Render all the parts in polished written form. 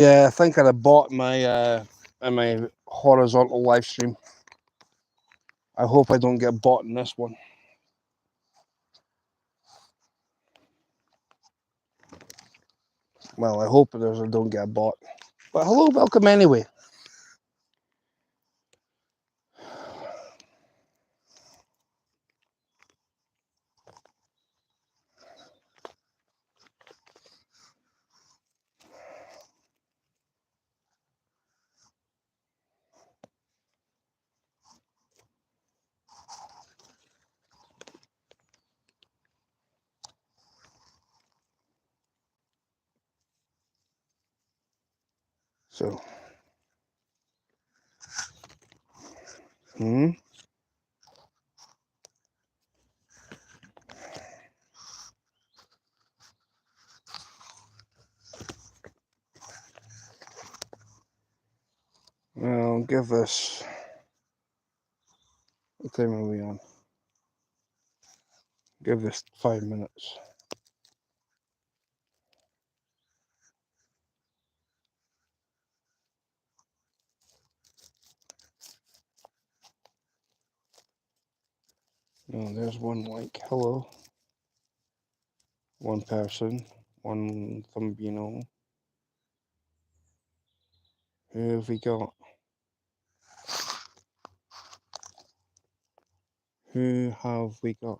Yeah, I think I'd bought my my horizontal live stream. I hope I don't get bought in this one. Well, I hope I don't get bought. But hello, welcome anyway. So, I'll give this. What time are we on? Give this 5 minutes. Oh, there's one like. Hello. One person. One thumbino. Who have we got? Who have we got?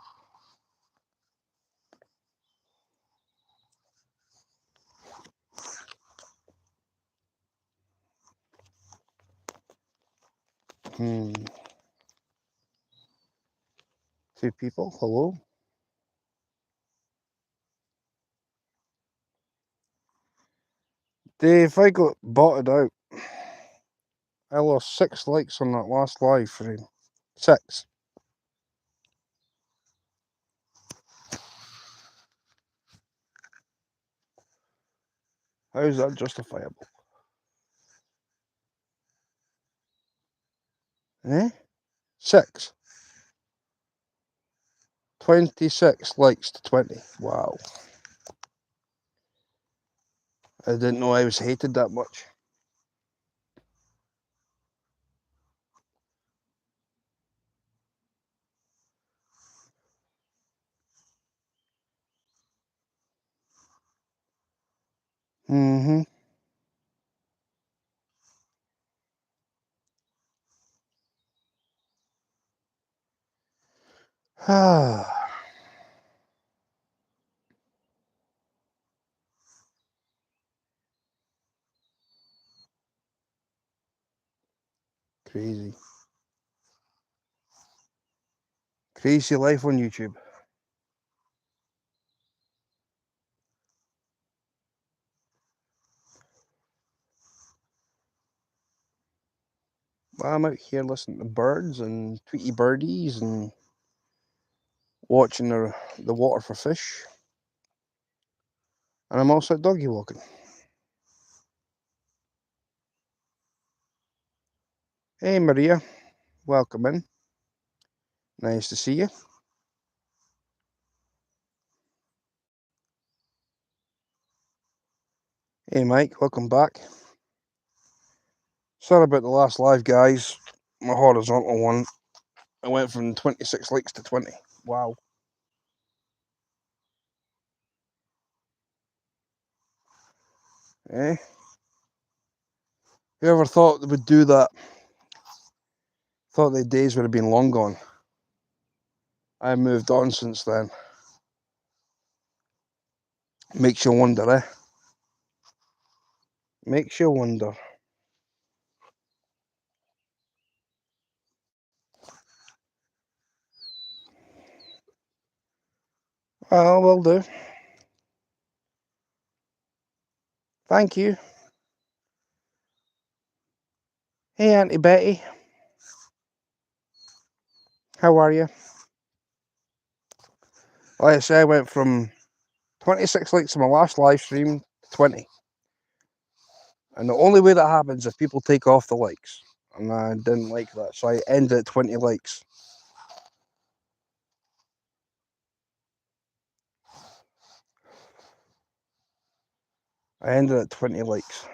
Two people. Hello. Dave, I got botted out. I lost 6 likes on that last live stream. 6. How is that justifiable? Eh? 6. 26 likes to 20. Wow. I didn't know I was hated that much. Mm-hmm. Ah. Crazy. Crazy life on YouTube. I'm out here listening to birds and Tweety birdies and watching the water for fish. And I'm also doggy walking. Hey Maria, welcome in. Nice to see you. Hey Mike, welcome back. Sorry about the last live, guys. My horizontal one. I went from 26 likes to 20. Wow. Eh? Whoever thought they would do that? Thought the days would have been long gone. I moved on since then. Makes you wonder, eh? Makes you wonder. Well, will do. Thank you. Hey, Auntie Betty. How are you? Like I say, I went from 26 likes on my last live stream to 20. And the only way that happens is if people take off the likes. And I didn't like that, so I ended at 20 likes. I ended at 20 likes.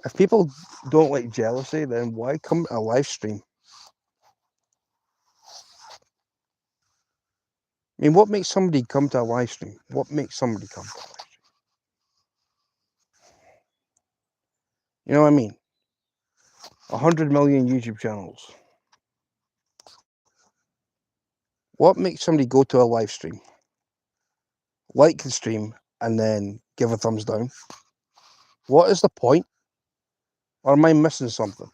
If people don't like jealousy, then why come to a live stream? I mean, what makes somebody come to a live stream? What makes somebody come to a live stream? You know what I mean? 100 million YouTube channels. What makes somebody go to a live stream, like the stream, and then give a thumbs down? What is the point? Or am I missing something?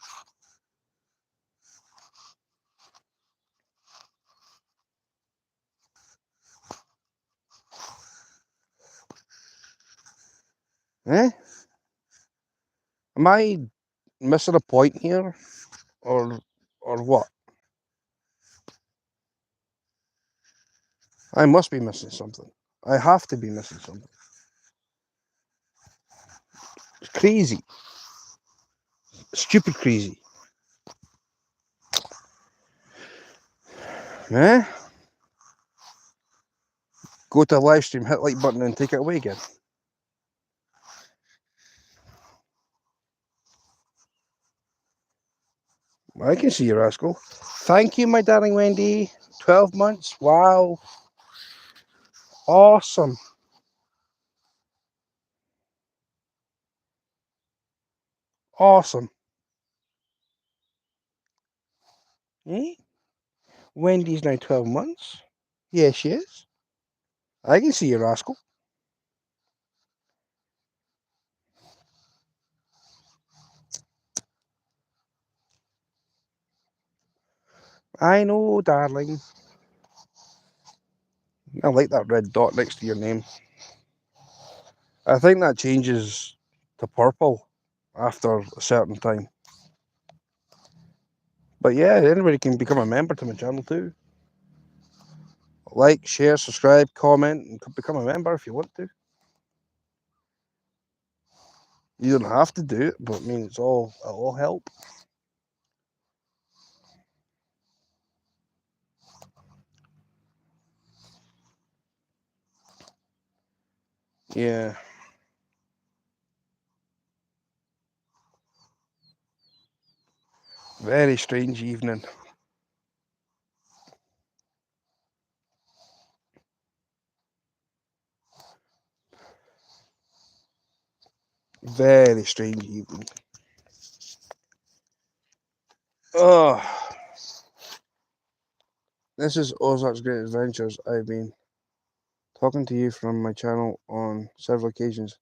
Eh? Am I missing a point here? Or what? I must be missing something. I have to be missing something. It's crazy. Stupid crazy. Eh? Go to a live stream, hit like button and take it away again. I can see you, rascal. Thank you, my darling Wendy. 12 months. Wow. Awesome. Awesome. Eh? Wendy's now 12 months. Yes, she is. I can see you, rascal. I know, darling. I like that red dot next to your name. I think that changes to purple after a certain time. But yeah, anybody can become a member to my channel too. Like, share, subscribe, comment, and become a member if you want to. You don't have to do it, but I mean, it'll help. Yeah. Very strange evening. Very strange evening. Oh, this is Ozark's Great Adventures. I've been talking to you from my channel on several occasions.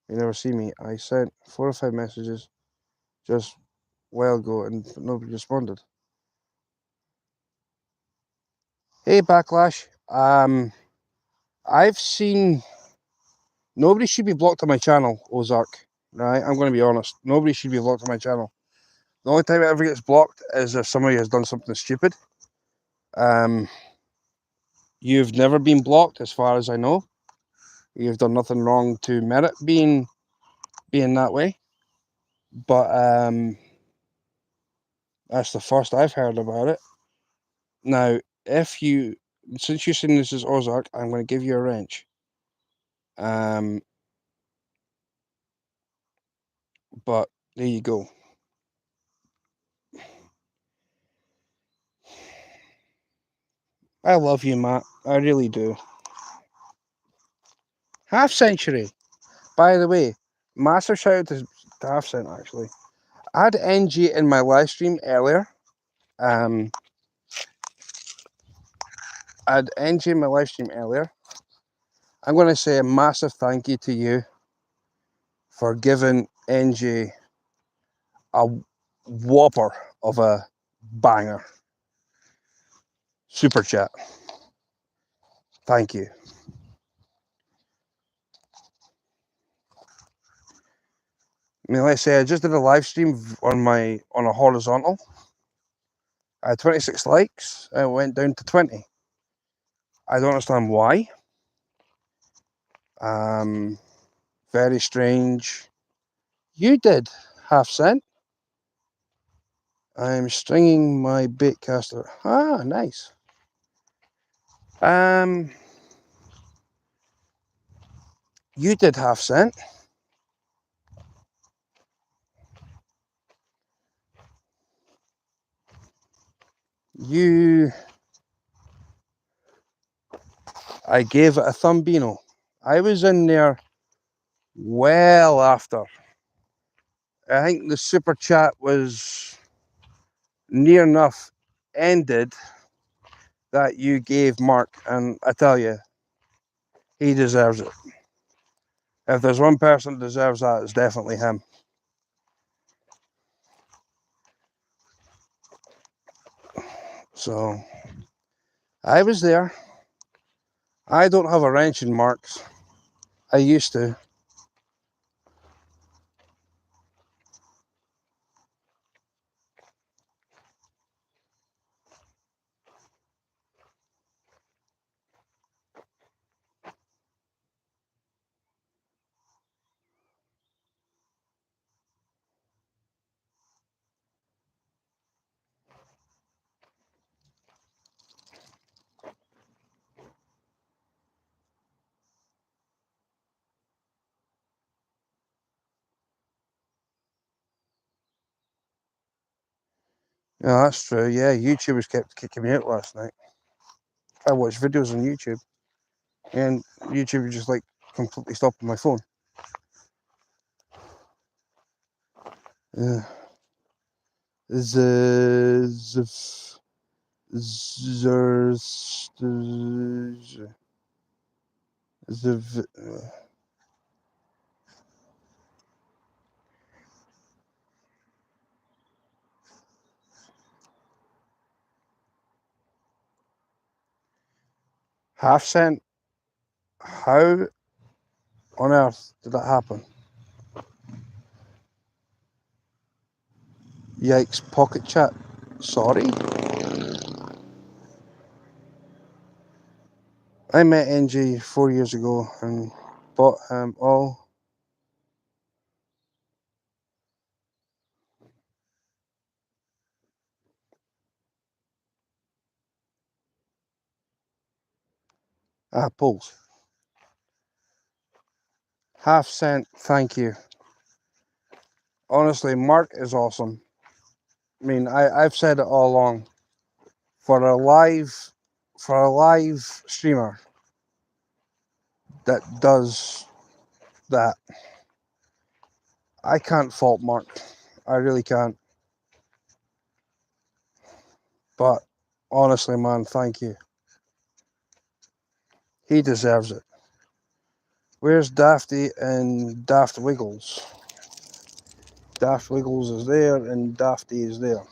You never see me. I sent 4 or 5 messages just a while ago and nobody responded. Hey, Backlash. I've seen... Nobody should be blocked on my channel, Ozark. Right? I'm going to be honest. Nobody should be blocked on my channel. The only time it ever gets blocked is if somebody has done something stupid. You've never been blocked, as far as I know. You've done nothing wrong to merit being that way. But that's the first I've heard about it. Now, since you're saying this is Ozark, I'm going to give you a wrench. But there you go. I love you, Matt. I really do. Half Century. By the way, massive shout out to Half Cent, actually. I had NG in my live stream earlier. I had NG in my live stream earlier. I'm going to say a massive thank you to you for giving NG a whopper of a banger super chat. Thank you. I mean, like I say, I just did a live stream on a horizontal. I had 26 likes. It went down to 20. I don't understand why. Very strange. You did, Half Cent. I'm stringing my baitcaster. Ah, nice. You did, Half Cent. I gave it a thumbino. I was in there well after. I think the super chat was near enough ended that you gave Mark, and I tell you, he deserves it. If there's one person that deserves that, it's definitely him. So, I was there. I don't have a wrench in Mark's. I used to. Yeah, that's true. Yeah, YouTubers kept kicking me out last night. I watched videos on YouTube, and YouTube just like completely stopping my phone. Half cent. How on earth did that happen? Yikes! Pocket chat. Sorry. I met NG 4 years ago and bought him all. Apples. Half cent. Thank you. Honestly, Mark is awesome. I mean, I've said it all along. For a live streamer that does that, I can't fault Mark. I really can't. But honestly, man, thank you. He deserves it. Where's Dafty and Daft Wiggles? Daft Wiggles is there and Dafty is there.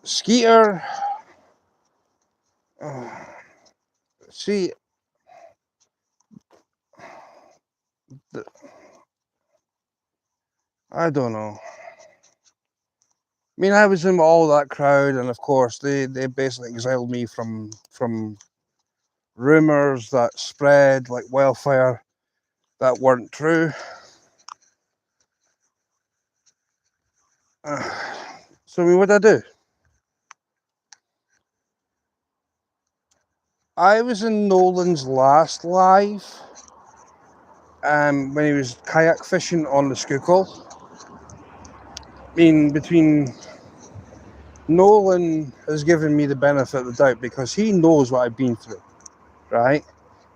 Skeeter. See, I don't know. I mean, I was in all that crowd, and of course, they basically exiled me from rumors that spread like wildfire that weren't true. So, I mean, what did I do? I was in Nolan's last live when he was kayak fishing on the Schuylkill. I mean, between Nolan has given me the benefit of the doubt because he knows what I've been through, right?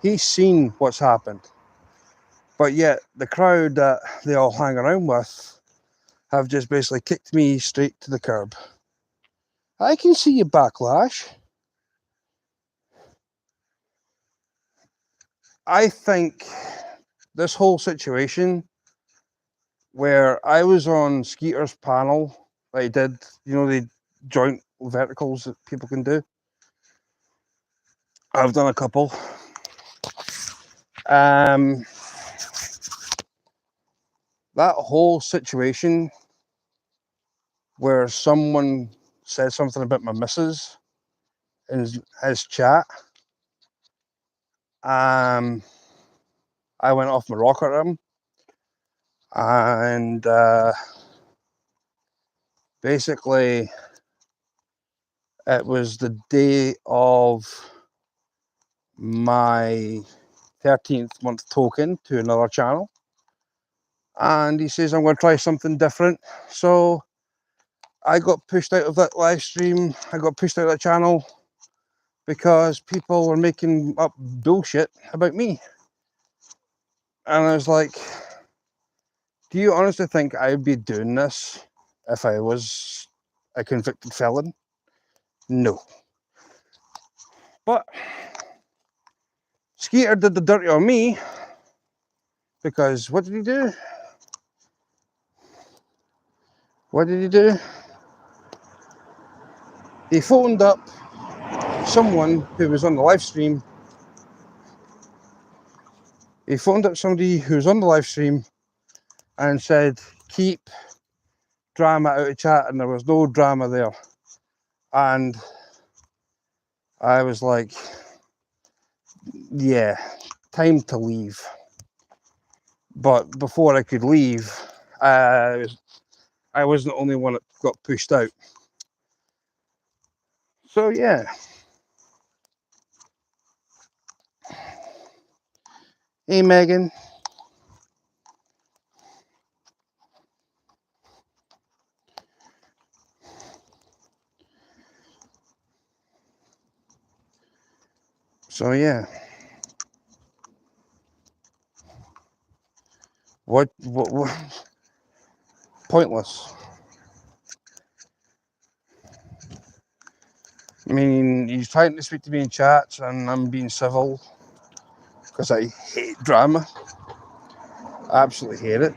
He's seen what's happened. But yet, the crowd that they all hang around with have just basically kicked me straight to the curb. I can see your backlash. I think this whole situation where I was on Skeeter's panel, I did, the joint verticals that people can do. I've done a couple. That whole situation where someone said something about my missus in his chat, I went off my rocker at him, and basically it was the day of my 13th month token to another channel, and he says I'm going to try something different. So I got pushed out of that live stream. I got pushed out of that channel because people were making up bullshit about me. And I was like, do you honestly think I'd be doing this if I was a convicted felon? No. But Skeeter did the dirty on me, because what did he do? What did he do? He phoned up someone who was on the live stream. He phoned up somebody who was on the live stream and said, keep drama out of chat, and there was no drama there. And I was like, yeah, time to leave. But before I could leave, I wasn't the only one that got pushed out. So yeah. Hey Megan. So yeah. What pointless. I mean, he's trying to speak to me in chats and I'm being civil because I hate drama. I absolutely hate it.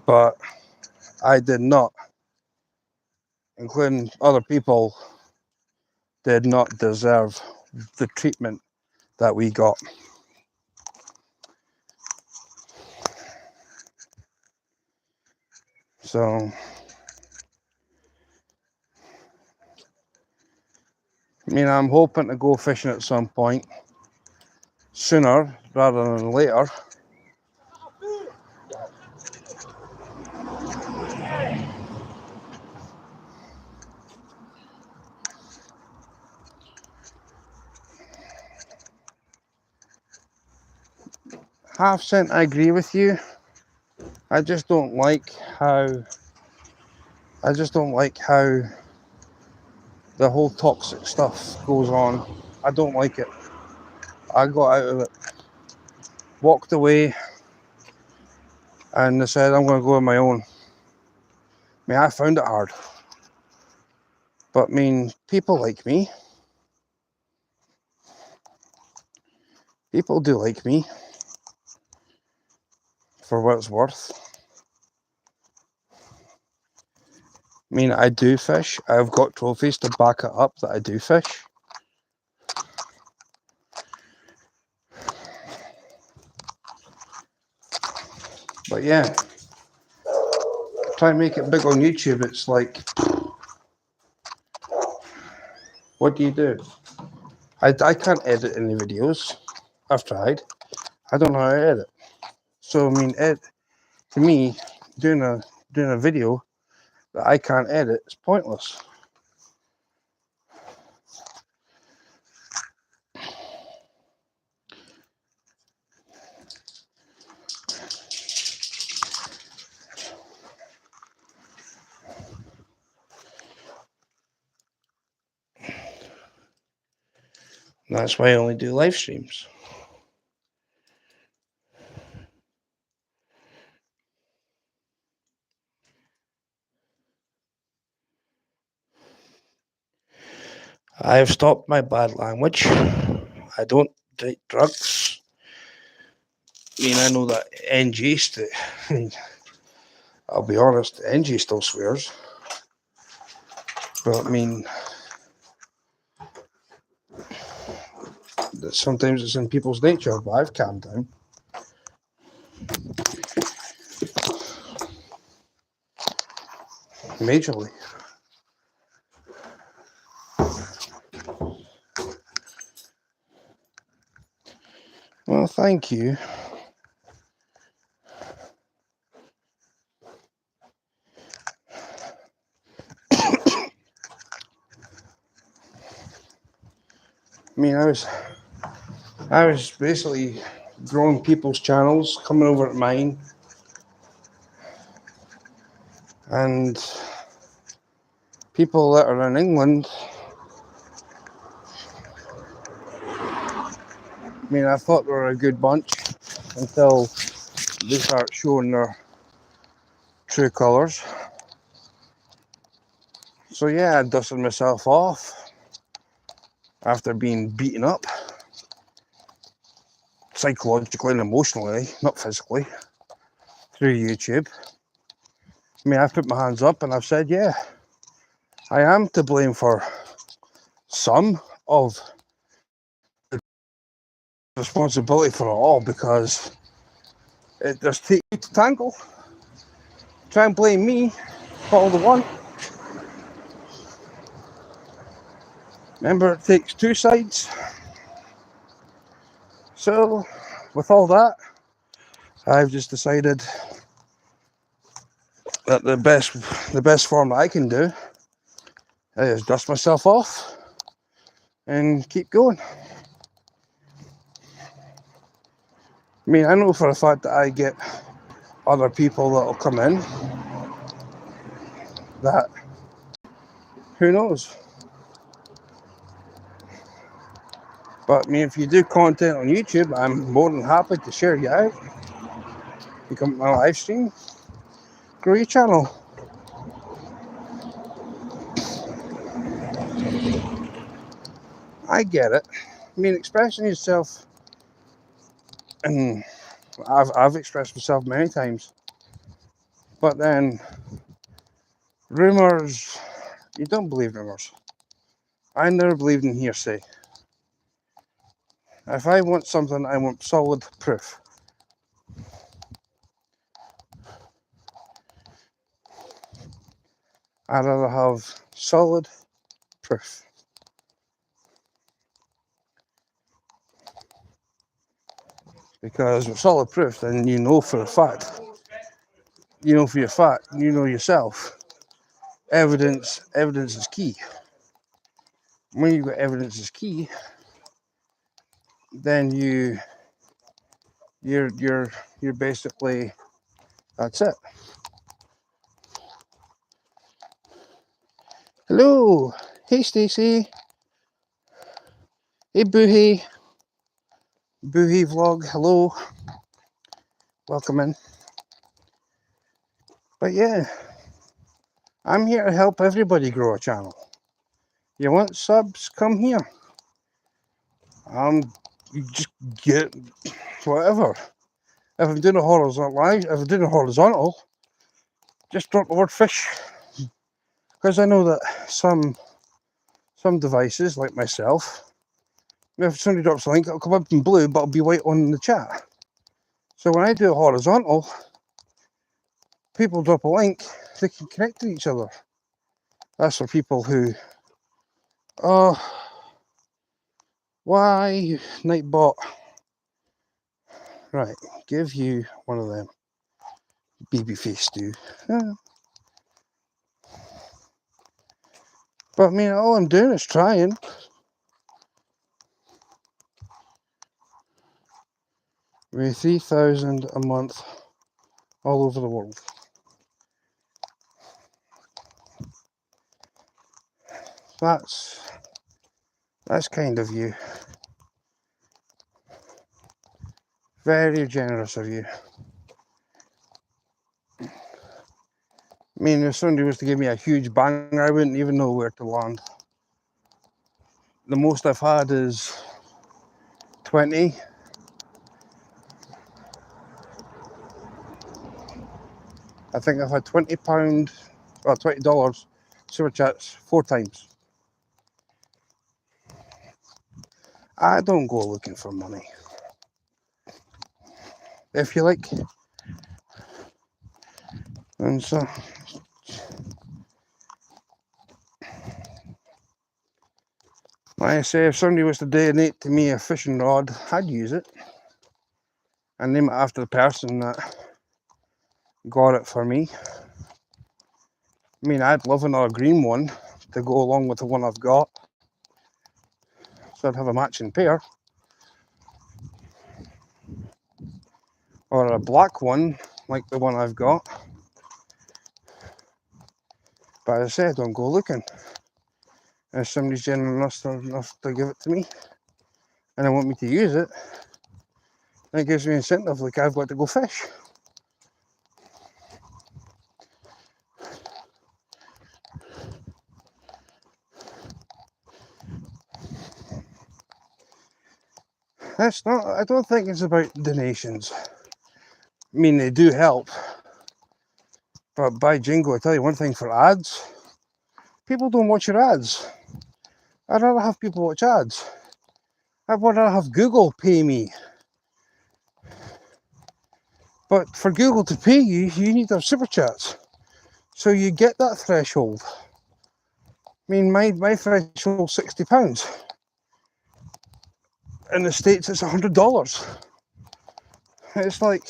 But I did not, including other people, did not deserve the treatment that we got. So, I mean, I'm hoping to go fishing at some point, sooner rather than later. Half cent, I agree with you. I just don't like how the whole toxic stuff goes on. I don't like it. I got out of it, walked away, and I said I'm going to go on my own. I mean, I found it hard, but I mean, people like me. People do like me, for what it's worth. I mean, I do fish. I've got trophies to back it up that I do fish. But yeah, try and make it big on YouTube. It's like, what do you do? I can't edit any videos. I've tried. I don't know how to edit. So I mean, to me, doing a video that I can't edit is pointless. And that's why I only do live streams. I've stopped my bad language. I don't take drugs. I mean, I know that NG still, I'll be honest, NG still swears. But I mean, sometimes it's in people's nature, but I've calmed down. Majorly. Well, thank you. I mean, I was basically growing people's channels, coming over to mine, and people that are in England. I mean, I thought they were a good bunch until they start showing their true colours. So yeah, I dusted myself off after being beaten up psychologically and emotionally, not physically, through YouTube. I mean, I've put my hands up and I've said, yeah, I am to blame for some of the responsibility for it all, because it just takes two to tangle. Try and blame me for all the one. Remember, it takes two sides. So, with all that, I've just decided that the best form that I can do is dust myself off and keep going. I mean, I know for a fact that I get other people that'll come in that, who knows? But I mean, if you do content on YouTube, I'm more than happy to share you out. You come to my live stream, grow your channel. I get it. I mean, expressing yourself, and I've expressed myself many times. But then, rumours, you don't believe rumours. I never believed in hearsay. If I want something, I want solid proof. I'd rather have solid proof. Because with solid proof, then you know for a fact. You know for your fact, you know yourself. Evidence is key. When you've got evidence is key, then you're basically, that's it. Hello, hey Stacey, hey Boohie vlog, hello, welcome in. But yeah, I'm here to help everybody grow a channel. You want subs? Come here. You just get whatever. If I'm doing a horizontal, just drop the word fish. Because I know that some devices, like myself, if somebody drops a link, it'll come up in blue, but it'll be white on the chat. So when I do a horizontal, people drop a link, they can connect to each other. That's for people who, oh, why Nightbot? Right, give you one of them. Baby face stew. But I mean, all I'm doing is trying. With 3,000 a month all over the world. That's kind of you. Very generous of you. I mean, if somebody was to give me a huge banger, I wouldn't even know where to land. The most I've had is 20. I think I've had £20 or $20 super chats 4 times. I don't go looking for money. If you like. And so, like I say, if somebody was to donate to me a fishing rod, I'd use it and name it after the person that got it for me. I mean, I'd love another green one to go along with the one I've got. so I'd have a matching pair. Or a black one, like the one I've got. But as I said, don't go looking. If somebody's generous enough to give it to me, and they want me to use it, then it gives me incentive, like I've got to go fish. That's not, I don't think it's about donations. I mean, they do help. But by jingo, I tell you one thing, for ads, people don't watch your ads. I'd rather have people watch ads. I'd rather have Google pay me. But for Google to pay you, you need to have super chats. So you get that threshold. I mean, my threshold's £60. In the States, it's $100. It's like,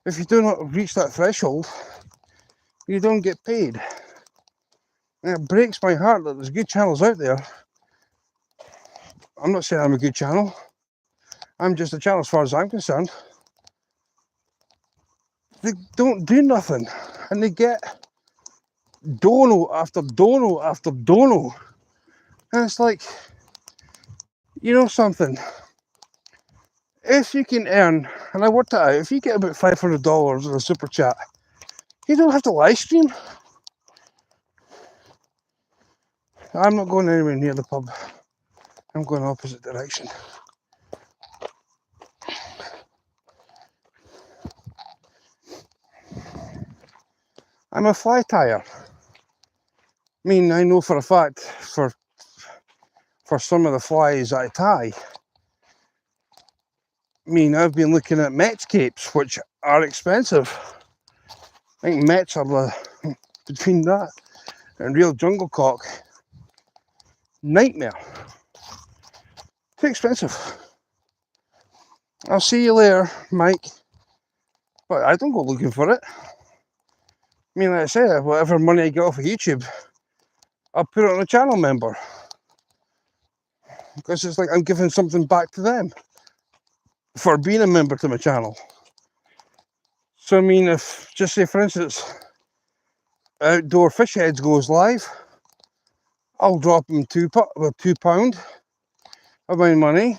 if you do not reach that threshold, you don't get paid. And it breaks my heart that there's good channels out there. I'm not saying I'm a good channel. I'm just a channel as far as I'm concerned. They don't do nothing. And they get dono after dono after dono. And it's like, you know something? If you can earn, and I worked it out, if you get about $500 in a super chat, you don't have to live stream. I'm not going anywhere near the pub. I'm going opposite direction. I'm a fly tyer. I mean, I know for a fact, for some of the flies I tie, I mean, I've been looking at Mets capes, which are expensive. I think Mets are between that and real jungle cock, nightmare. Too expensive. I'll see you later, Mike. But I don't go looking for it. I mean, like I said, whatever money I get off of YouTube, I'll put it on a channel member. Because it's like I'm giving something back to them for being a member to my channel. So I mean, if, just say for instance, Outdoor Fish Heads goes live, I'll drop them £2 of my money.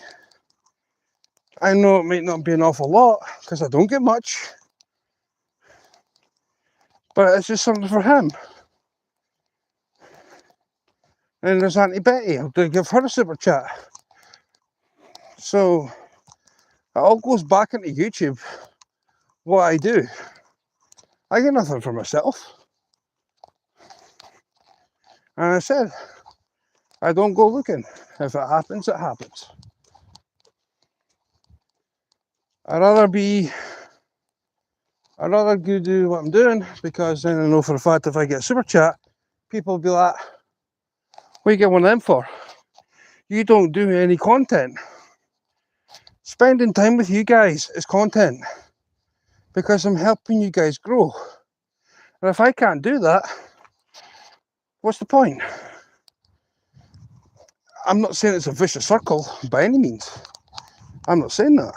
I know it might not be an awful lot, because I don't get much, but it's just something for him. And there's Auntie Betty, I'll give her a super chat. So it all goes back into YouTube, what I do. I get nothing for myself. And I said, I don't go looking. If it happens, it happens. I'd rather go do what I'm doing, because then I know for a fact if I get a super chat, people will be like, what do you get one of them for? You don't do any content. Spending time with you guys is content, because I'm helping you guys grow. And if I can't do that, what's the point? I'm not saying it's a vicious circle by any means. I'm not saying that.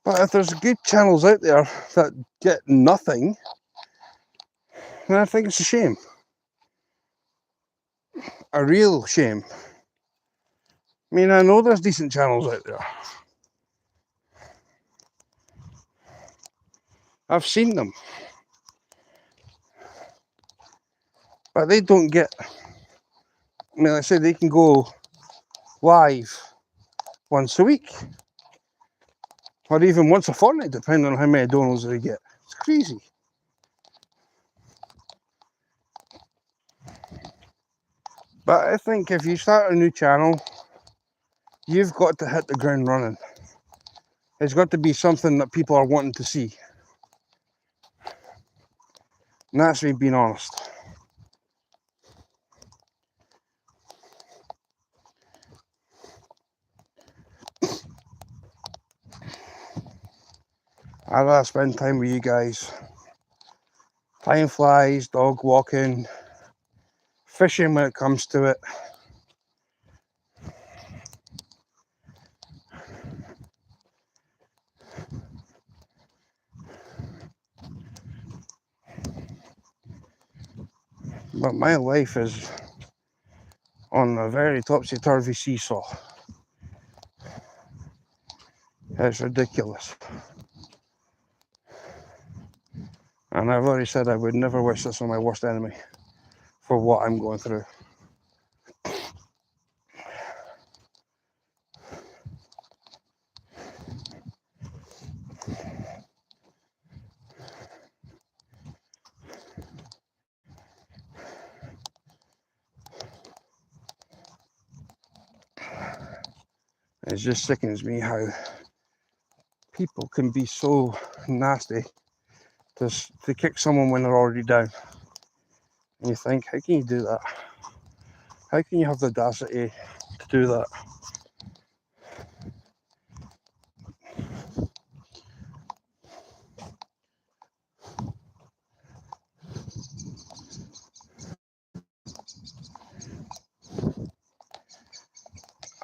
But if there's good channels out there that get nothing, then I think it's a shame. A real shame. I mean, I know there's decent channels out there. I've seen them. But they don't get, I mean, like I said, they can go live once a week. Or even once a fortnight, depending on how many donos they get. It's crazy. But I think if you start a new channel, you've got to hit the ground running. It's got to be something that people are wanting to see. And that's me being honest. I'd rather spend time with you guys. Time flies, dog walking, fishing when it comes to it. But my life is on a very topsy-turvy seesaw. It's ridiculous. And I've already said I would never wish this on my worst enemy for what I'm going through. It just sickens me how people can be so nasty to kick someone when they're already down. And you think, how can you do that? How can you have the audacity to do that?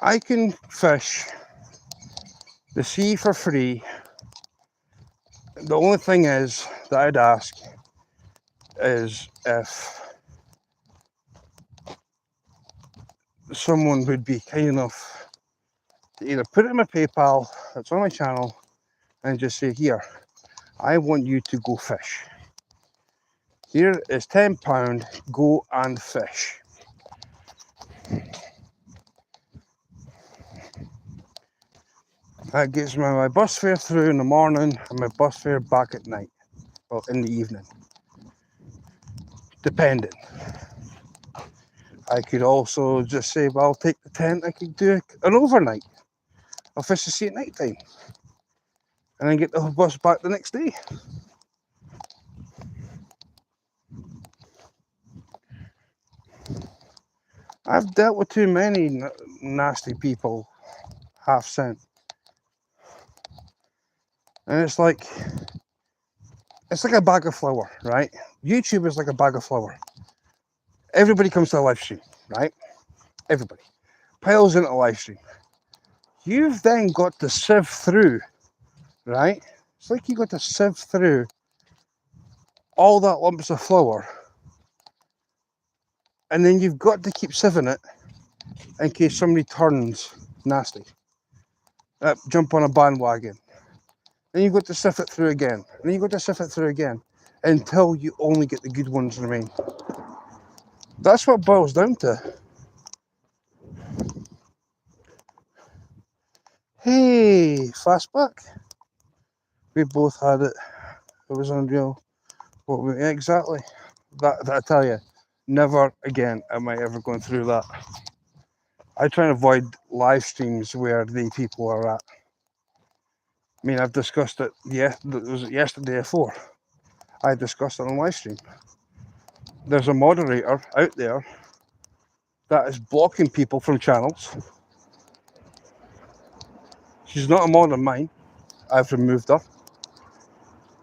I can fish the sea for free. The only thing is that I'd ask is if someone would be kind enough to either put it in my PayPal that's on my channel and just say, here, I want you to go fish. Here is £10, go and fish. That gets me my bus fare through in the morning and my bus fare back at night. Well, in the evening. Depending. I could also just say, well, I'll take the tent, I could do an overnight. I'll fish the sea at night time. And then get the bus back the next day. I've dealt with too many nasty people, half sent. And it's like a bag of flour, right? YouTube is like a bag of flour. Everybody comes to a live stream, right? Everybody piles into a live stream. You've then got to sieve through, right? It's like you got to sieve through all that lumps of flour, and then you've got to keep sieving it in case somebody turns nasty. Jump on a bandwagon. Then you've got to sift it through again. And then you've got to sift it through again until you only get the good ones remain. That's what it boils down to. Hey, Fastback. We both had it. It was unreal. Exactly. That I tell you, never again am I ever going through that. I try and avoid live streams where the people are at. I mean, I've discussed it. Yeah, was it yesterday before? I discussed it on live stream. There's a moderator out there that is blocking people from channels. She's not a mod of mine. I've removed her.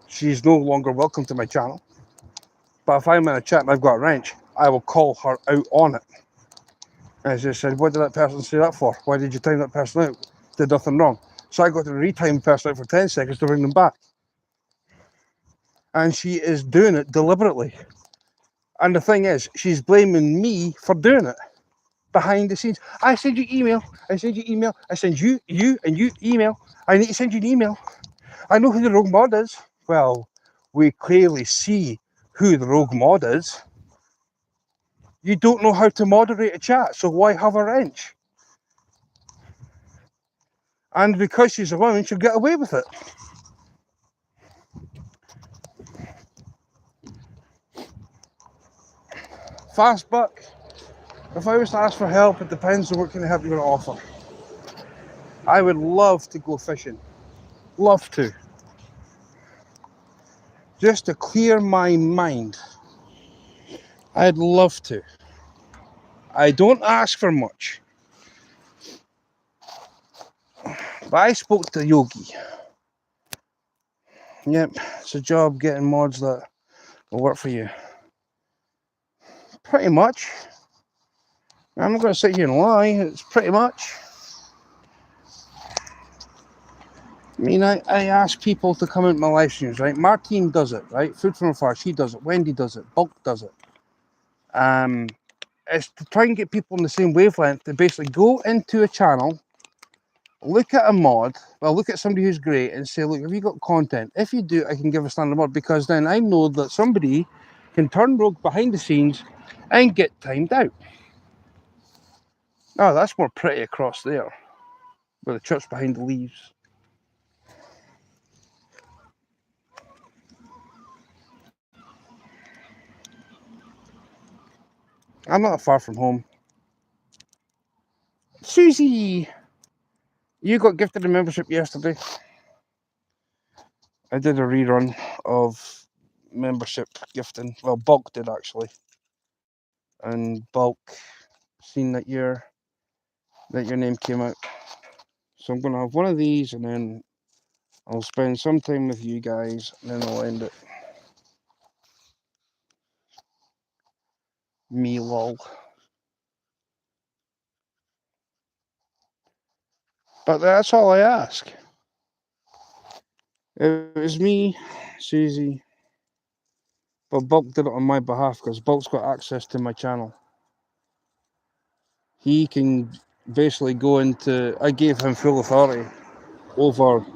She's no longer welcome to my channel. But if I'm in a chat and I've got a wrench, I will call her out on it. And I just said, what did that person say that for? Why did you time that person out? Did nothing wrong. So I got to retime the person out for 10 seconds to bring them back. And she is doing it deliberately. And the thing is, she's blaming me for doing it. Behind the scenes. I send you email. I send you email. I send you email. I need to send you an email. I know who the rogue mod is. Well, we clearly see who the rogue mod is. You don't know how to moderate a chat, so why have a wrench? And because she's a woman, she'll get away with it. Fastback. If I was to ask for help, it depends on what kind of help you're going to offer. I would love to go fishing. Love to. Just to clear my mind. I'd love to. I don't ask for much. But I spoke to Yogi. Yep, it's a job getting mods that will work for you. Pretty much. I'm not going to sit here and lie. It's pretty much. I mean, I ask people to come into my live streams, right? Martine does it, right? Food from Afar, she does it. Wendy does it. Bulk does it. Is to try and get people on the same wavelength to basically go into a channel, look at a mod, well, look at somebody who's great and say, look, have you got content? If you do, I can give a standard mod, because then I know that somebody can turn rogue behind the scenes and get timed out. Oh, that's more pretty across there, where the church behind the leaves. I'm not far from home. Susie, you got gifted a membership yesterday. I did a rerun of membership gifting. Well, Bulk did actually, and Bulk seen that your name came out. So I'm gonna have one of these, and then I'll spend some time with you guys, and then I'll end it. Me lol. But that's all I ask. It was me, Susie, but Bulk did it on my behalf because Bulk's got access to my channel. He can basically go into. I gave him full authority over,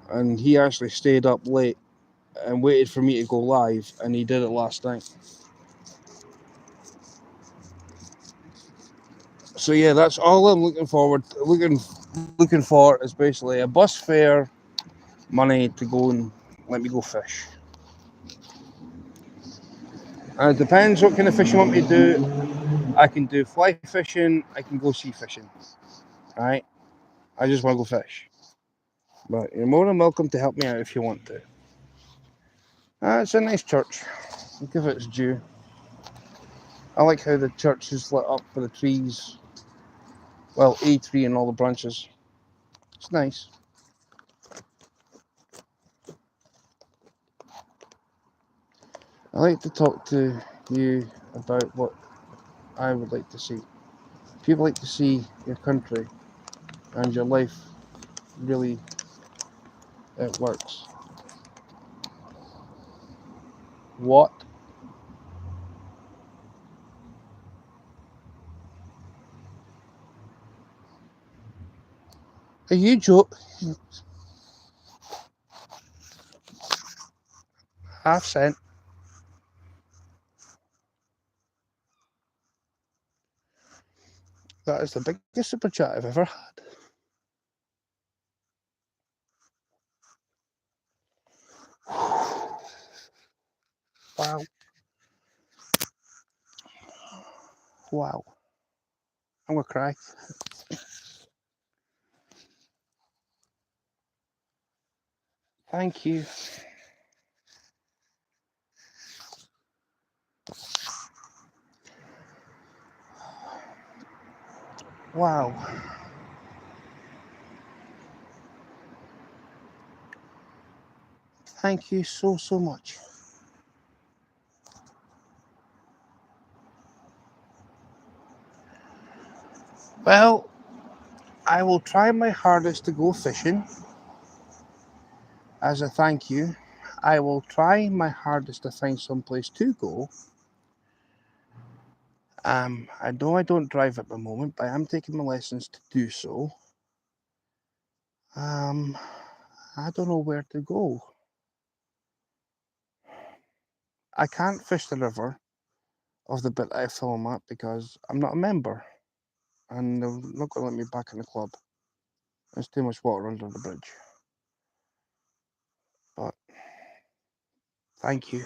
and he actually stayed up late and waited for me to go live, and he did it last night. So yeah, that's all I'm looking for is basically a bus fare, money to go and let me go fish. And it depends what kind of fishing you want me to do. I can do fly fishing, I can go sea fishing. Right? I just want to go fish. But you're more than welcome to help me out if you want to. It's a nice church. I'll give it its due. I like how the church is lit up with the trees. Well, a tree and all the branches. It's nice. I like to talk to you about what I would like to see. People like to see your country and your life really, it works. What? Are you joke? Half cent. That is the biggest super chat I've ever had. Wow. Wow. I'm gonna cry. Thank you. Wow. Thank you so much. Well, I will try my hardest to go fishing as a thank you. I will try my hardest to find some place to go. I know I don't drive at the moment, but I'm taking my lessons to do so. I don't know where to go. I can't fish the river of the bit I film at because I'm not a member, and they're not going to let me back in the club. There's too much water under the bridge. But thank you.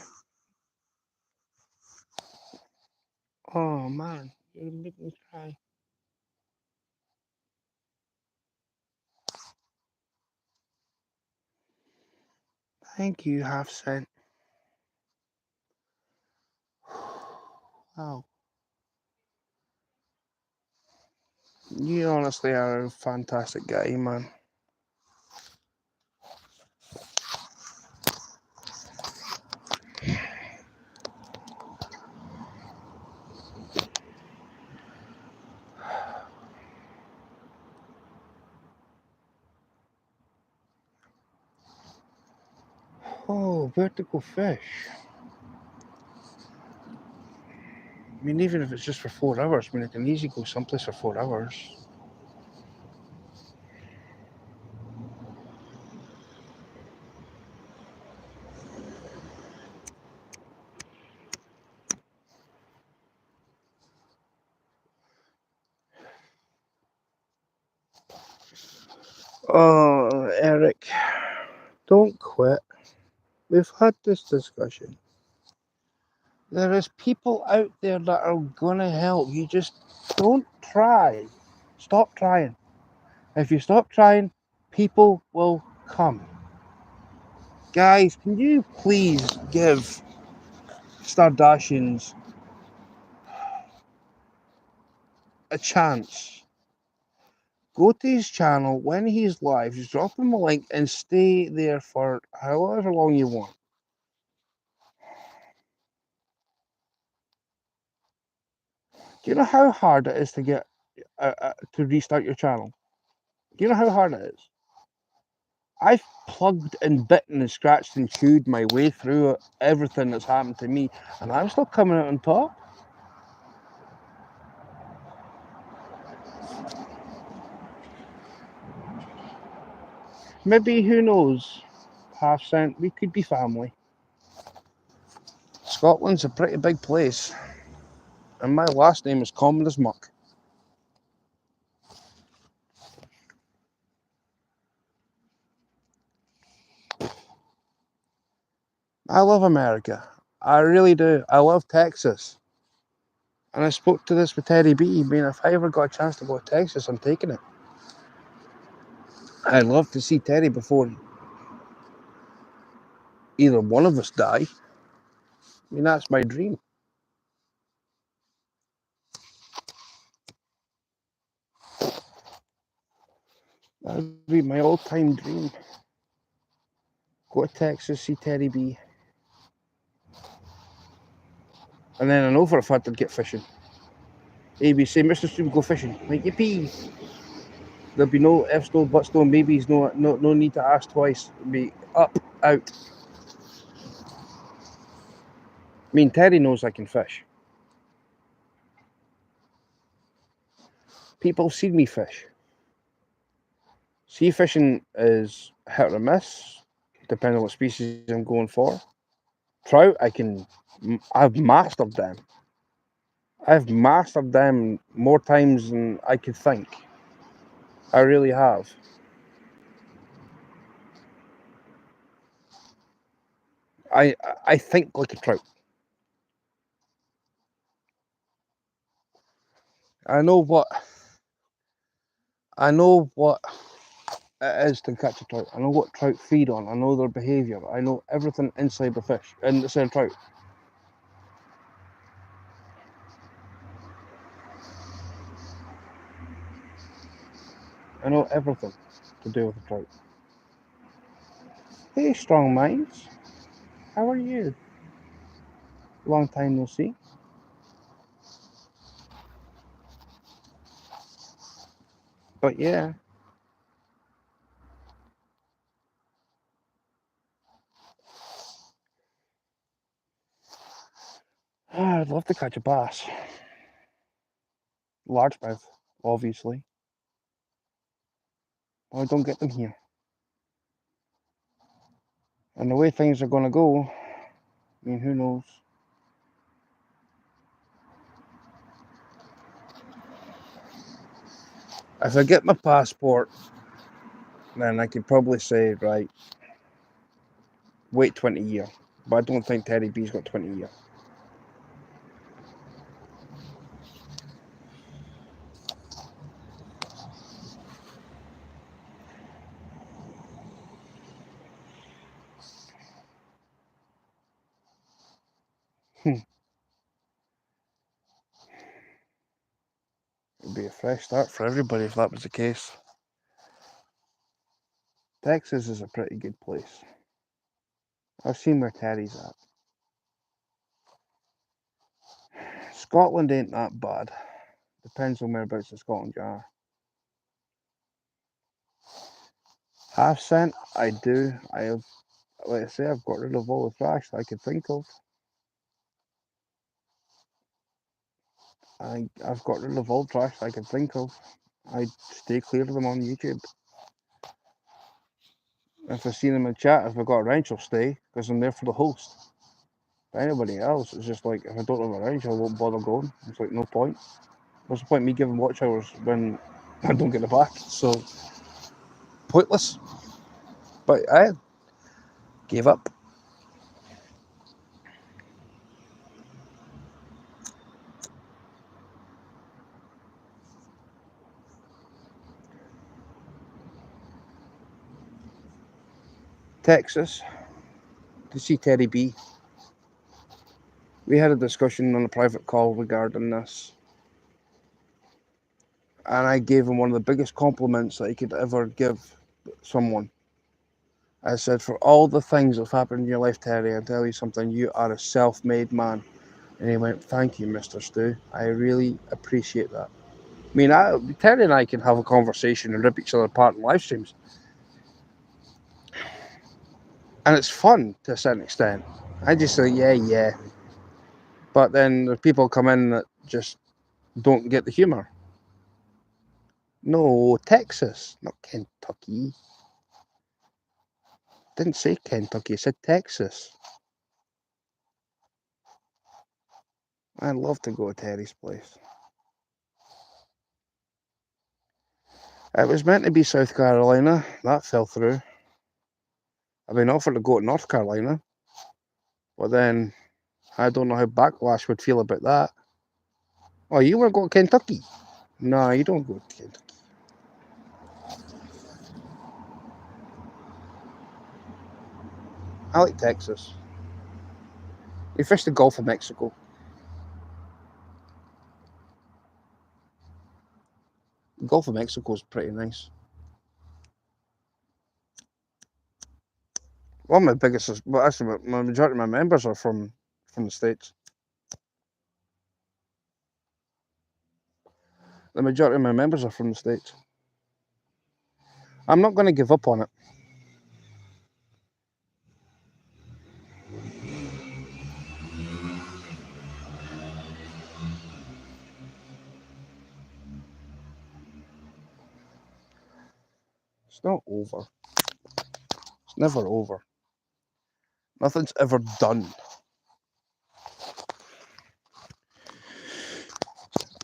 Oh man, you make me cry. Thank you, half cent. Wow. You honestly are a fantastic guy, man. Oh, where to go fish? I mean, even if it's just for 4 hours, I mean, I can easily go someplace for 4 hours. Oh, Eric, don't quit. We've had this discussion. There is people out there that are gonna help. You just don't try. Stop trying. If you stop trying, people will come. Guys, can you please give Stardashians a chance? Go to his channel when he's live, just drop him a link and stay there for however long you want. Do you know how hard it is to get to restart your channel? Do you know how hard it is? I've plugged and bitten and scratched and chewed my way through everything that's happened to me, and I'm still coming out on top. Maybe, who knows, Half Cent, we could be family. Scotland's a pretty big place, and my last name is common as muck. I love America. I really do. I love Texas. And I spoke to this with Teddy B. I mean, if I ever got a chance to go to Texas, I'm taking it. I'd love to see Teddy before either one of us die. I mean, that's my dream. That would be my all-time dream. Go to Texas, see Teddy B. And then I know for a fact I'd get fishing. AB say, Mr. Stu, go fishing. Like, yippee. There'll be no ifs, no buts, no maybes, no need to ask twice. It'll be up, out. I mean, Teddy knows I can fish. People see me fish. Sea fishing is hit or miss, depending on what species I'm going for. Trout, I've mastered them. I've mastered them more times than I could think. I really have. I think like a trout. I know what it is to catch a trout. I know what trout feed on. I know their behaviour. I know everything inside the fish, inside a trout. I know everything to do with a trout. Hey, strong minds. How are you? Long time no see. But yeah. I'd love to catch a bass. Largemouth, obviously. Well, I don't get them here. And the way things are going to go, I mean, who knows? If I get my passport, then I could probably say, right, wait 20 years. But I don't think Teddy B's got 20 years. It'd be a fresh start for everybody if that was the case. Texas is a pretty good place. I've seen where Teddy's at. Scotland ain't that bad. Depends on whereabouts in Scotland you are. Half Cent, I do. I have, like I say, I've got rid of all the trash that I could think of. I've got rid of all trash I can think of. I stay clear of them on YouTube. If I see them in chat, if I've got a wrench, I'll stay because I'm there for the host. But anybody else, it's just like if I don't have a wrench, I won't bother going. It's like no point. What's the point of me giving watch hours when I don't get it back? So pointless. But I gave up. Texas to see Teddy B. We had a discussion on a private call regarding this. And I gave him one of the biggest compliments that he could ever give someone. I said, for all the things that have happened in your life, Terry, I'll tell you something, you are a self-made man. And he went, thank you, Mr. Stu. I really appreciate that. I mean, Terry and I can have a conversation and rip each other apart in live streams. And it's fun to a certain extent. I just say, yeah. But then there's people come in that just don't get the humour. No, Texas, not Kentucky. Didn't say Kentucky, it said Texas. I'd love to go to Terry's place. It was meant to be South Carolina. That fell through. I've been offered to go to North Carolina. But then I don't know how Backlash would feel about that. Oh, you want to go to Kentucky? No, you don't go to Kentucky. I like Texas. You fish the Gulf of Mexico. The Gulf of Mexico is pretty nice. Well, actually, my majority of my members are from the States. The majority of my members are from the States. I'm not going to give up on it. It's not over. It's never over. Nothing's ever done.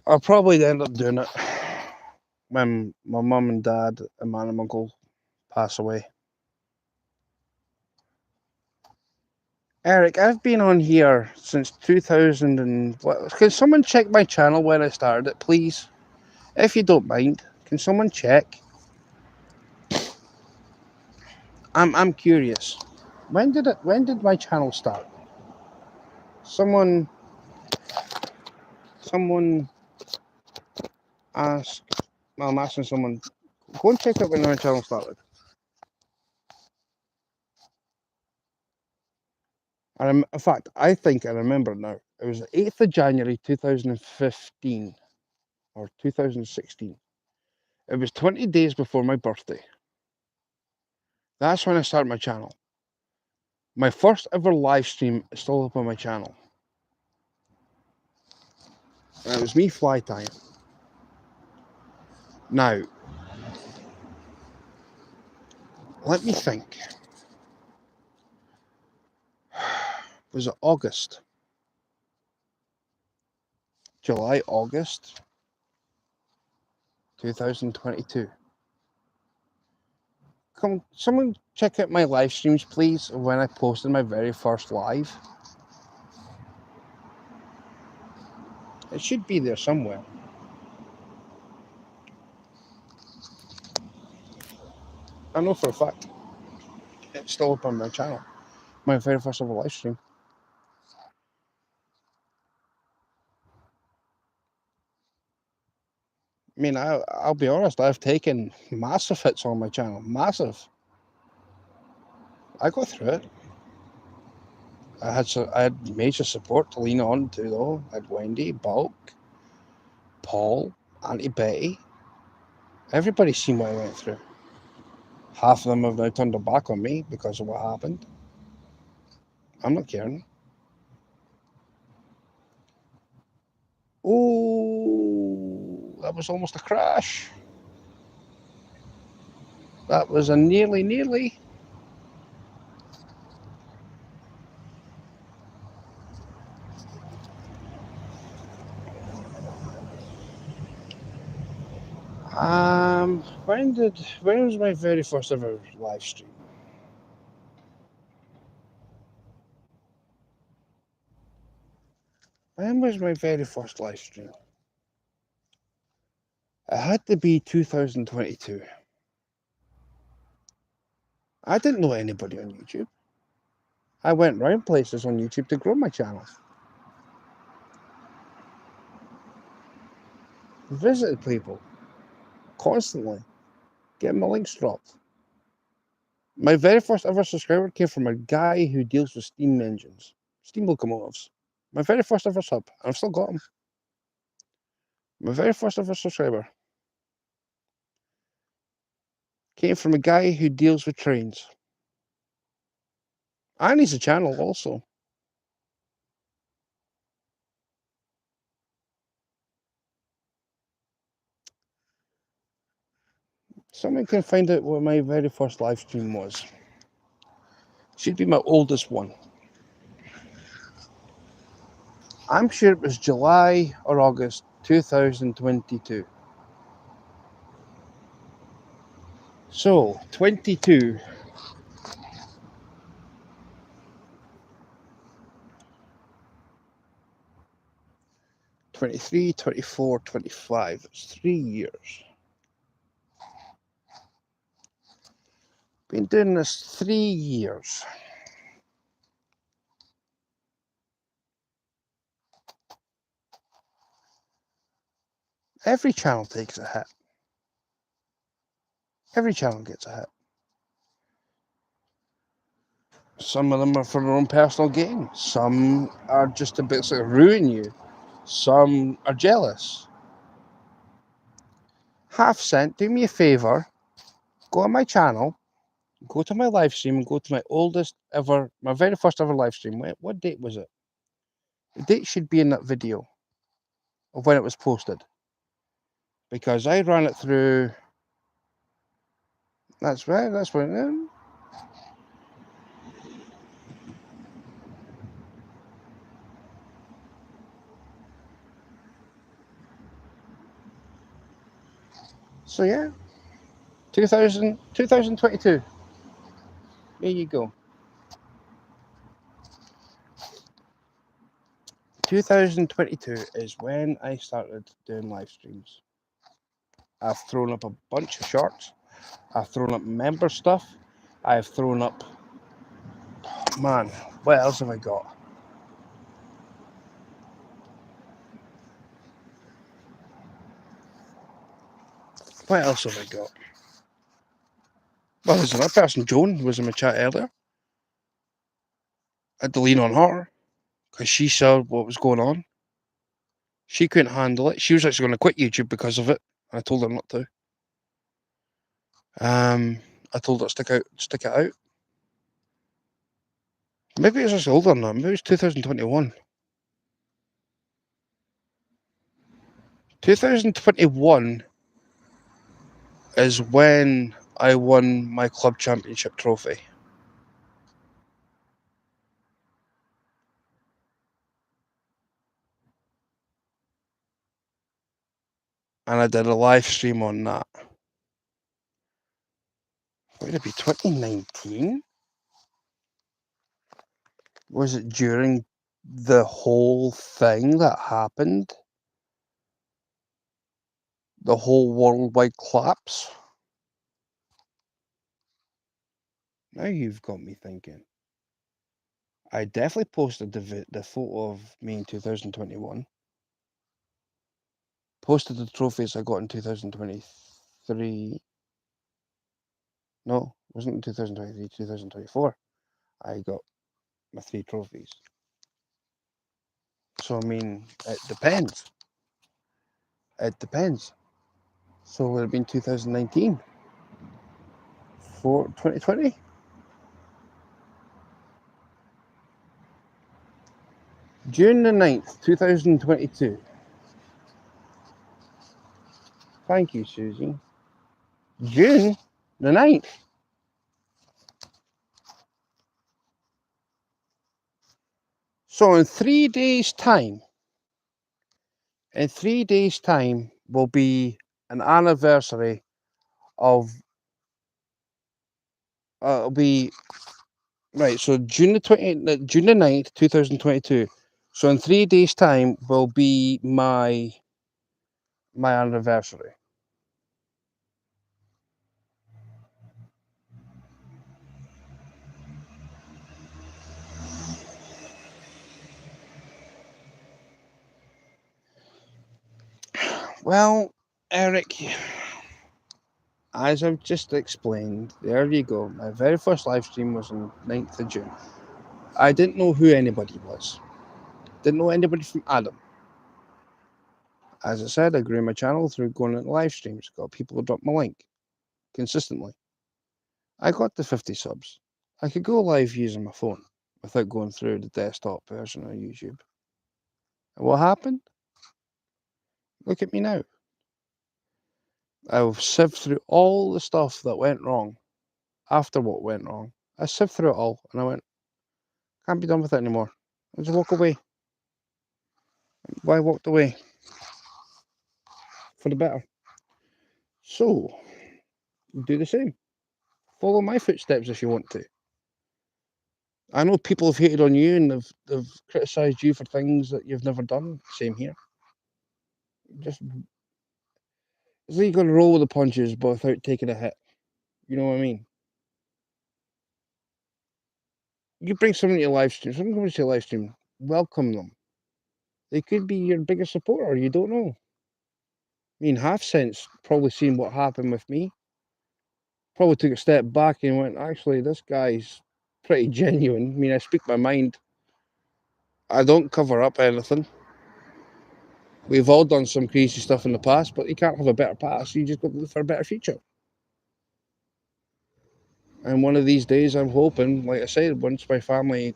I'll probably end up doing it when my mum and dad and my uncle pass away. Eric, I've been on here since 2000 and what? Can someone check my channel when I started it, please? If you don't mind, can someone check? I'm curious. When did my channel start? Someone ask. No, I'm asking someone. Go and check out when my channel started. In fact, I think I remember now. It was the 8th of January 2015 or 2016. It was 20 days before my birthday. That's when I started my channel. My first ever live stream is still up on my channel. And it was me fly tying. Now, let me think. Was it August? July, August 2022. Come, someone check out my live streams, please, when I posted my very first live. It should be there somewhere. I know for a fact. It's still up on my channel. My very first ever live stream. I mean, I'll be honest, I've taken massive hits on my channel. Massive. I got through it. I had major support to lean on to, though. I had Wendy, Bulk, Paul, Auntie Betty. Everybody's seen what I went through. Half of them have now turned their back on me because of what happened. I'm not caring. Oh, that was almost a crash. That was a nearly. When was my very first ever live stream? When was my very first live stream? It had to be 2022. I didn't know anybody on YouTube. I went round places on YouTube to grow my channel. Visited people constantly, getting my links dropped. My very first ever subscriber came from a guy who deals with steam engines, steam locomotives. My very first ever sub, and I've still got him. My very first ever subscriber came from a guy who deals with trains. And he's a channel also. Someone can find out what my very first live stream was. Should be my oldest one. I'm sure it was July or August 2022. So, 22. 23, 24, 25. It's 3 years. Been doing this 3 years. Every channel takes a hit. Every channel gets a hit. Some of them are for their own personal gain. Some are just to basically ruin you. Some are jealous. Half Cent, do me a favour. Go on my channel. Go to my live stream and go to my oldest ever, my very first ever live stream. What date was it? The date should be in that video of when it was posted. Because I ran it through. That's right, that's when. So yeah, 2022. There you go. 2022 is when I started doing live streams. I've thrown up a bunch of shorts. I've thrown up member stuff. I've thrown up. Man, what else have I got? What else have I got? Well, there's another person, Joan, who was in my chat earlier. I had to lean on her because she saw what was going on. She couldn't handle it. She was actually going to quit YouTube because of it. I told her not to. I told her to stick it out. Maybe it was just older than that. Maybe it's 2021. 2021 is when I won my club championship trophy. And I did a live stream on that. Would it be 2019? Was it during the whole thing that happened? The whole worldwide collapse? Now you've got me thinking. I definitely posted the photo of me in 2021. Posted the trophies I got in 2023. No, it wasn't in 2023, 2024. I got my 3 trophies. So, I mean, it depends. It depends. So, it would have been 2019 for 2020. June the 9th, 2022. Thank you, Susie. June the 9th. So in 3 days' time, will be an anniversary of, it'll be, right, so June the 9th, 2022. So in 3 days' time will be my anniversary. Well, Eric, as I've just explained, there you go. My very first live stream was on 9th of June. I didn't know who anybody was. Didn't know anybody from Adam. As I said, I grew my channel through going into live streams. Got people to drop my link consistently. I got to 50 subs. I could go live using my phone without going through the desktop version of YouTube. And what happened? Look at me now. I've sieved through all the stuff that went wrong after what went wrong. I sieved through it all and I went, can't be done with it anymore. I just walk away. Why walked away? For the better. So, do the same. Follow my footsteps if you want to. I know people have hated on you and they've criticised you for things that you've never done. Same here. Just, it's like you're going to roll with the punches but without taking a hit. You know what I mean? You bring someone to your live stream, someone comes to your live stream, welcome them. They could be your biggest supporter, you don't know. I mean, half sense probably seen what happened with me. Probably took a step back and went, actually, this guy's pretty genuine. I mean, I speak my mind. I don't cover up anything. We've all done some crazy stuff in the past, but you can't have a better past. You just got to look for a better future. And one of these days, I'm hoping, like I said, once my family,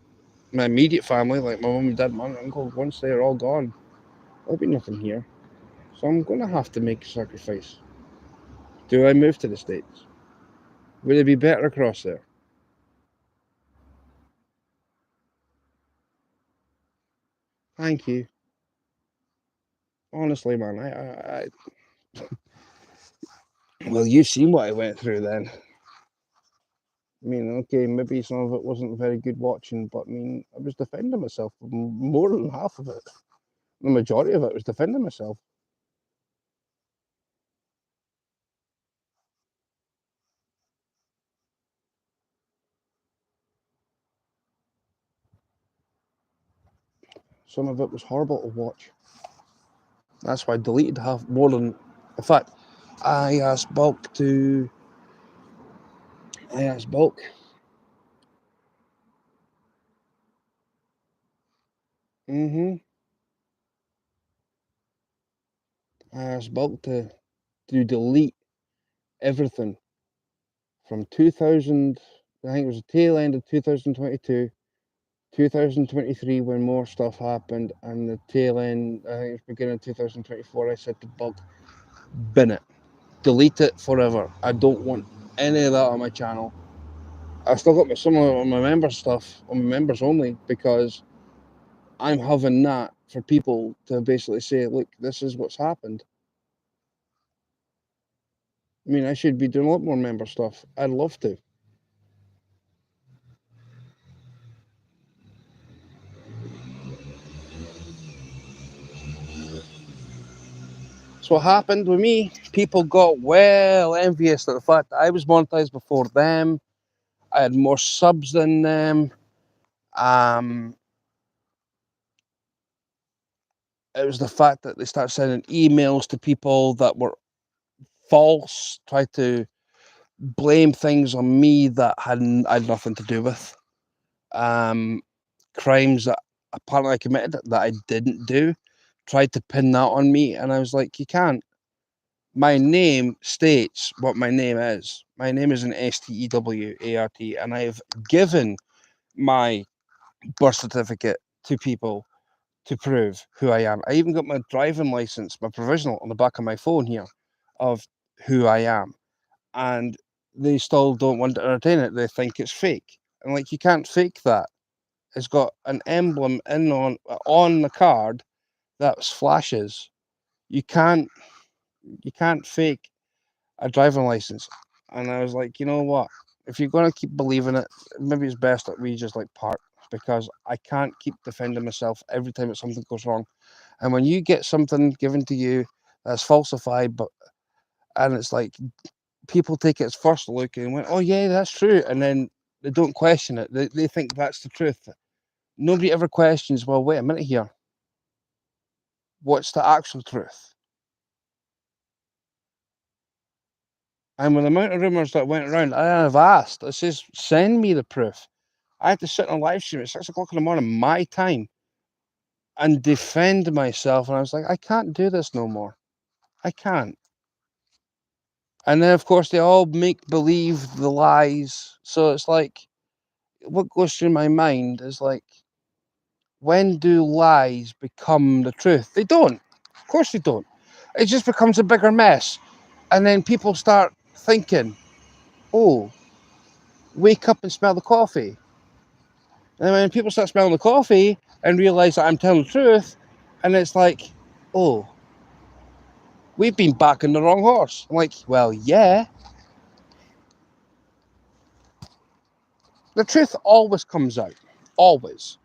my immediate family, like my mum and dad, my aunt and uncle, once they're all gone, there'll be nothing here. So I'm going to have to make a sacrifice. Do I move to the States? Would it be better across there? Thank you. Honestly, man, well, you've seen what I went through then. I mean, okay, maybe some of it wasn't very good watching, but I mean, I was defending myself. More than half of it. The majority of it was defending myself. Some of it was horrible to watch. That's why I deleted half more than. In fact, I asked Bulk to. I asked Bulk. I asked Bulk to delete everything from 2000. I think it was the tail end of 2022, 2023 when more stuff happened, and the tail end, I think it was beginning of 2024. I said to Bulk, bin it, delete it forever. I don't want any of that on my channel. I still got some of my members stuff on my members only because I'm having that for people to basically say, look, this is what's happened. I mean, I should be doing a lot more member stuff. I'd love to. So what happened with me, people got well envious at the fact that I was monetized before them. I had more subs than them. It was the fact that they started sending emails to people that were false, tried to blame things on me that I had nothing to do with. Crimes that apparently I committed that I didn't do, tried to pin that on me, and I was like, you can't. My name states what my name is. My name is an Stewart, and I have given my birth certificate to people to prove who I am. I even got my driving license, my provisional, on the back of my phone here. of who I am, and they still don't want to entertain it. They think it's fake, and like, you can't fake that. It's got an emblem on the card that flashes. You can't fake a driving license. And I was like, you know what? If you're gonna keep believing it, maybe it's best that we just like part, because I can't keep defending myself every time that something goes wrong. And when you get something given to you that's falsified, and it's like, people take its first look and went, oh yeah, that's true, and then they don't question it. They think that's the truth. Nobody ever questions, well, wait a minute here. What's the actual truth? And with the amount of rumours that went around, I have asked, I says, send me the proof. I had to sit on a live stream at 6 o'clock in the morning, my time, and defend myself. And I was like, I can't do this no more. I can't. And then, of course, they all make believe the lies. So it's like, what goes through my mind is like, when do lies become the truth? They don't. Of course they don't. It just becomes a bigger mess. And then people start thinking, oh, wake up and smell the coffee. And when people start smelling the coffee and realise that I'm telling the truth, and it's like, oh, we've been backing the wrong horse. I'm like, well, yeah. The truth always comes out. Always.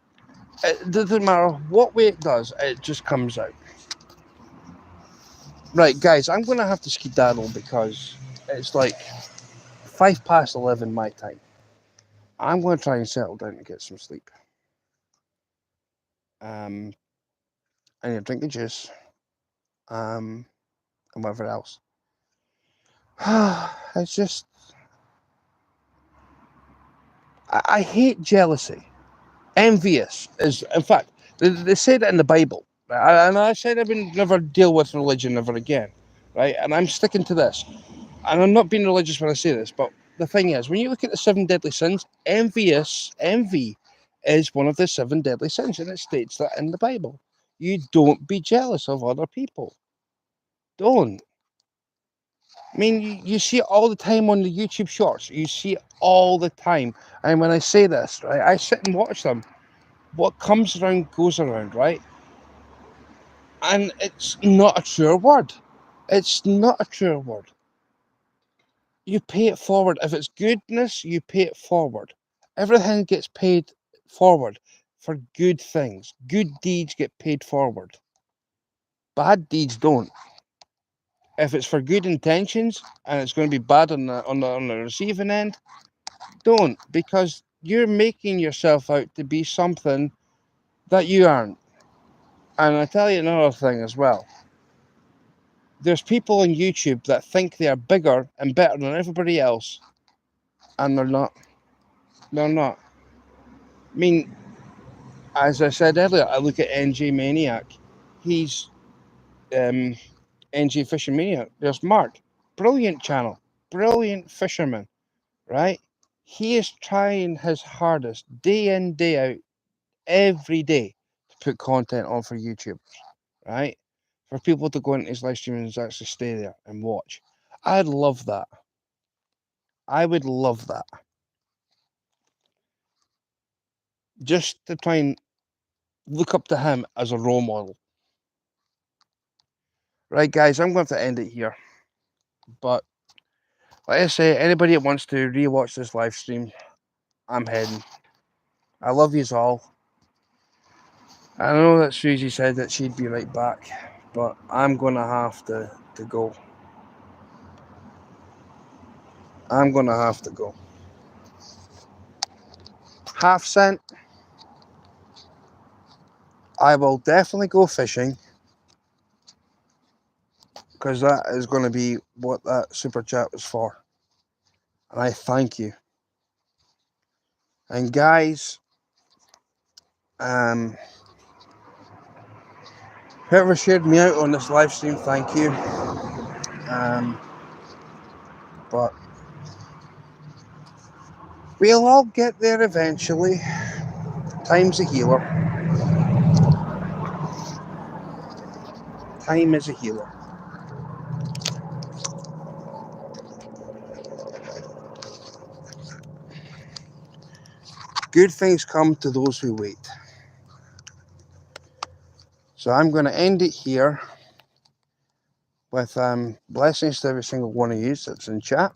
It doesn't matter what way it does, it just comes out. Right, guys, I'm going to have to skedaddle because it's like 11:05 my time. I'm going to try and settle down and get some sleep. I need to drink the juice. And whatever else. It's just, I hate jealousy. Envious is, in fact, they say that in the Bible. Right? And I said I would never deal with religion ever again, right? And I'm sticking to this. And I'm not being religious when I say this, but the thing is, when you look at the 7 deadly sins, envy is one of the 7 deadly sins, and it states that in the Bible. You don't be jealous of other people. Don't. I mean, you see it all the time on the YouTube shorts. You see it all the time. And when I say this, right, I sit and watch them. What comes around goes around, right? And it's not a true word. It's not a true word. You pay it forward. If it's goodness, you pay it forward. Everything gets paid forward for good things. Good deeds get paid forward. Bad deeds don't. If it's for good intentions and it's going to be bad on the receiving end, don't, because you're making yourself out to be something that you aren't. And I tell you another thing as well. There's people on YouTube that think they are bigger and better than everybody else, and they're not. They're not. I mean, as I said earlier, I look at NJ Maniac. He's NJ Fishing Maniac. There's Mark. Brilliant channel. Brilliant fisherman, right? He is trying his hardest day in, day out, every day to put content on for YouTube, right? For people to go into his live stream and actually stay there and watch. I'd love that. I would love that. Just to try and look up to him as a role model. Right, guys, I'm going to end it here. But like I say, anybody that wants to rewatch this live stream, I'm heading. I love yous all. I know that Susie said that she'd be right back, but I'm going to have to go. I'm going to have to go. Half cent. I will definitely go fishing, because that is going to be what that super chat was for. And I thank you. And guys, whoever shared me out on this live stream, thank you. But we'll all get there eventually. Time's a healer. Time is a healer. Good things come to those who wait. So I'm going to end it here with blessings to every single one of you that's in chat.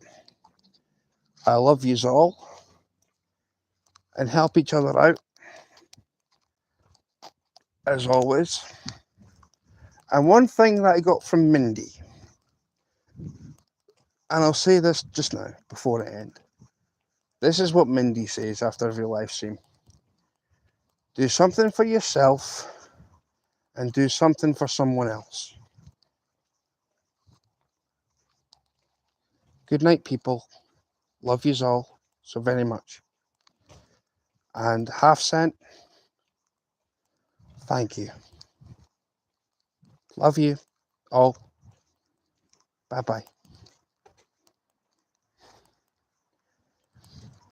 I love yous all, and help each other out as always. And one thing that I got from Mindy, and I'll say this just now before I end. This is what Mindy says after every live stream. Do something for yourself and do something for someone else. Good night, people. Love yous all so very much. And half cent, thank you. Love you all. Bye-bye.